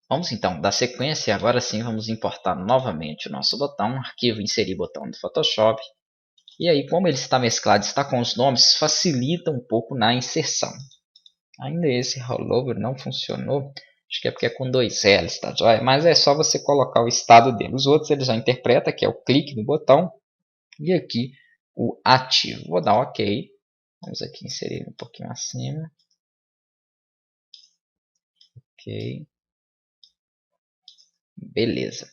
Vamos então dar sequência e agora sim vamos importar novamente o nosso botão, arquivo inserir botão do Photoshop. E aí, como ele está mesclado, está com os nomes, facilita um pouco na inserção. Ainda esse rollover não funcionou, acho que é porque é com 2 L's, tá joia? Mas é só você colocar o estado dele. Os outros ele já interpreta, que é o clique no botão, e aqui o ativo. Vou dar OK. Vamos aqui inserir um pouquinho acima. OK. Beleza.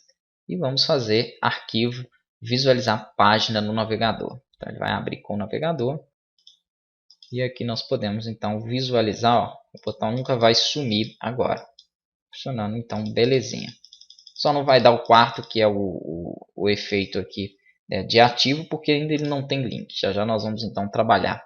E vamos fazer arquivo, visualizar página no navegador. Então ele vai abrir com o navegador. E aqui nós podemos então visualizar, ó, o botão nunca vai sumir agora. Funcionando então belezinha. Só não vai dar o quarto, que é o efeito aqui, né, de ativo, porque ainda ele não tem link. Já já nós vamos então trabalhar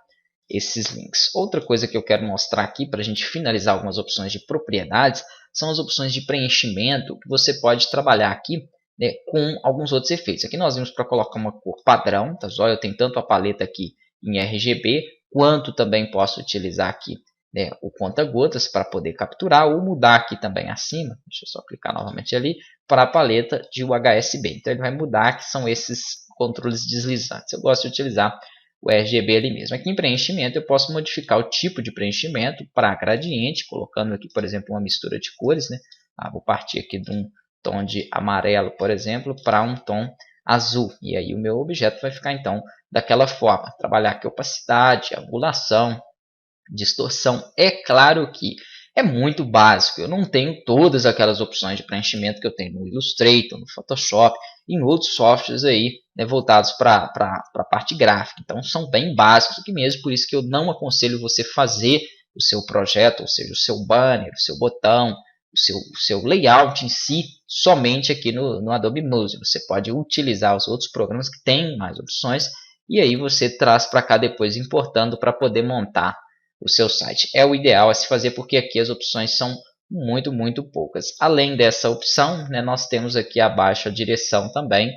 esses links. Outra coisa que eu quero mostrar aqui para a gente finalizar algumas opções de propriedades são as opções de preenchimento que você pode trabalhar aqui, né, com alguns outros efeitos. Aqui nós vimos para colocar uma cor padrão, tá? Eu tenho tanto a paleta aqui em RGB, quanto também posso utilizar aqui, né, o conta-gotas para poder capturar ou mudar aqui também acima. Deixa eu só clicar novamente ali para a paleta de UHSB. Então ele vai mudar, que são esses controles deslizantes. Eu gosto de utilizar o RGB ali mesmo. Aqui em preenchimento eu posso modificar o tipo de preenchimento para gradiente, colocando aqui, por exemplo, uma mistura de cores, né? Vou partir aqui de um tom de amarelo, por exemplo, para um tom azul. E aí o meu objeto vai ficar então daquela forma. Trabalhar aqui opacidade, angulação, distorção. É claro que é muito básico. Eu não tenho todas aquelas opções de preenchimento que eu tenho no Illustrator, no Photoshop e em outros softwares aí, né, voltados para a parte gráfica. Então são bem básicos aqui mesmo, por isso que eu não aconselho você fazer o seu projeto, ou seja, o seu banner, o seu botão, o seu layout em si, somente aqui no Adobe Music. Você pode utilizar os outros programas que têm mais opções e aí você traz para cá depois importando para poder montar o seu site. É o ideal a se fazer porque aqui as opções são muito poucas. Além dessa opção, né, nós temos aqui abaixo a direção também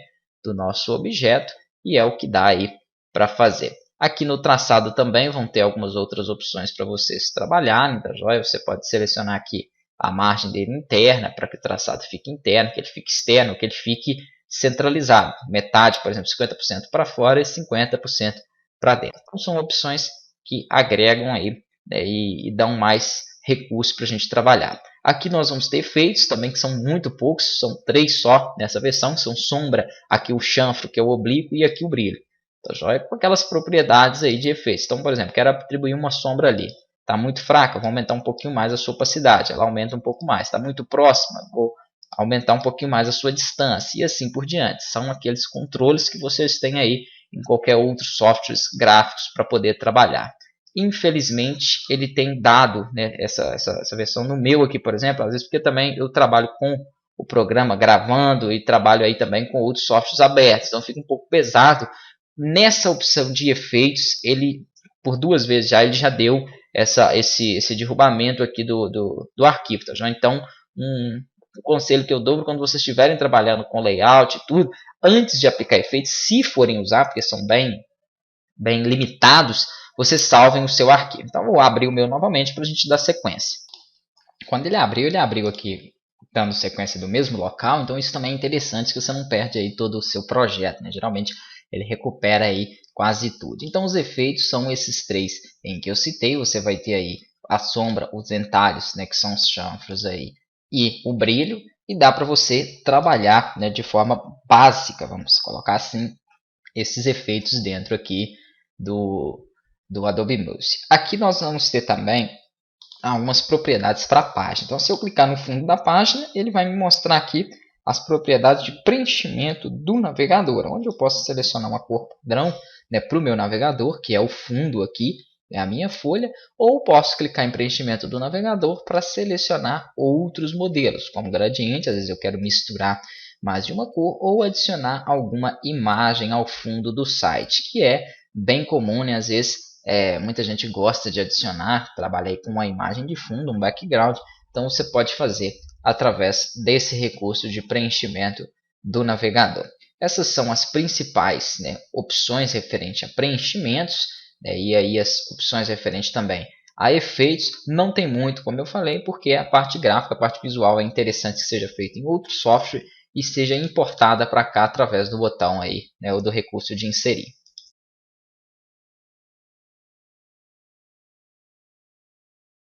do nosso objeto e é o que dá aí para fazer. Aqui no traçado também vão ter algumas outras opções para vocês trabalharem, tá joia? Você pode selecionar aqui a margem dele interna para que o traçado fique interno, que ele fique externo, que ele fique centralizado. Metade, por exemplo, 50% para fora e 50% para dentro. Então são opções que agregam aí, né, e dão mais recursos para a gente trabalhar. Aqui nós vamos ter efeitos também que ssão muito poucos, são 3 só nessa versão, são sombra, aqui o chanfro que é o oblíquo e aqui o brilho. Tá joia? Com aquelas propriedades aí de efeitos. Então, por exemplo, quero atribuir uma sombra ali. Está muito fraca, vou aumentar um pouquinho mais a sua opacidade, ela aumenta um pouco mais. Está muito próxima, vou aumentar um pouquinho mais a sua distância e assim por diante. São aqueles controles que vocês têm aí em qualquer outro softwares gráficos para poder trabalhar. Infelizmente, ele tem dado, né, essa versão no meu aqui, por exemplo, às vezes porque também eu trabalho com o programa gravando e trabalho aí também com outros softwares abertos, então fica um pouco pesado. Nessa opção de efeitos, ele por 2 vezes já, ele já deu esse derrubamento aqui do arquivo. Tá? Então, um conselho que eu dou quando vocês estiverem trabalhando com layout e tudo, antes de aplicar efeitos, se forem usar, porque são bem limitados, vocês salvem o seu arquivo. Então, vou abrir o meu novamente para a gente dar sequência. Quando ele abriu aqui dando sequência do mesmo local, então isso também é interessante, que você não perde aí todo o seu projeto, né? Geralmente ele recupera aí quase tudo. Então os efeitos são esses 3 em que eu citei, você vai ter aí a sombra, os entalhes, né, que são os chanfros aí, e o brilho, e dá para você trabalhar, né, de forma básica, vamos colocar assim, esses efeitos dentro aqui do Adobe Music. Aqui nós vamos ter também algumas propriedades para a página. Então, se eu clicar no fundo da página, ele vai me mostrar aqui as propriedades de preenchimento do navegador, onde eu posso selecionar uma cor padrão, né, para o meu navegador, que é o fundo aqui, é a minha folha, ou posso clicar em preenchimento do navegador para selecionar outros modelos, como gradiente, às vezes eu quero misturar mais de uma cor, ou adicionar alguma imagem ao fundo do site, que é bem comum, né, às vezes muita gente gosta de adicionar, trabalhei com uma imagem de fundo, um background, então você pode fazer através desse recurso de preenchimento do navegador. Essas são as principais, né, opções referentes a preenchimentos, né, e aí as opções referentes também A efeitos não tem muito, como eu falei, porque a parte gráfica, a parte visual é interessante que seja feita em outro software e seja importada para cá através do botão aí, né, ou do recurso de inserir.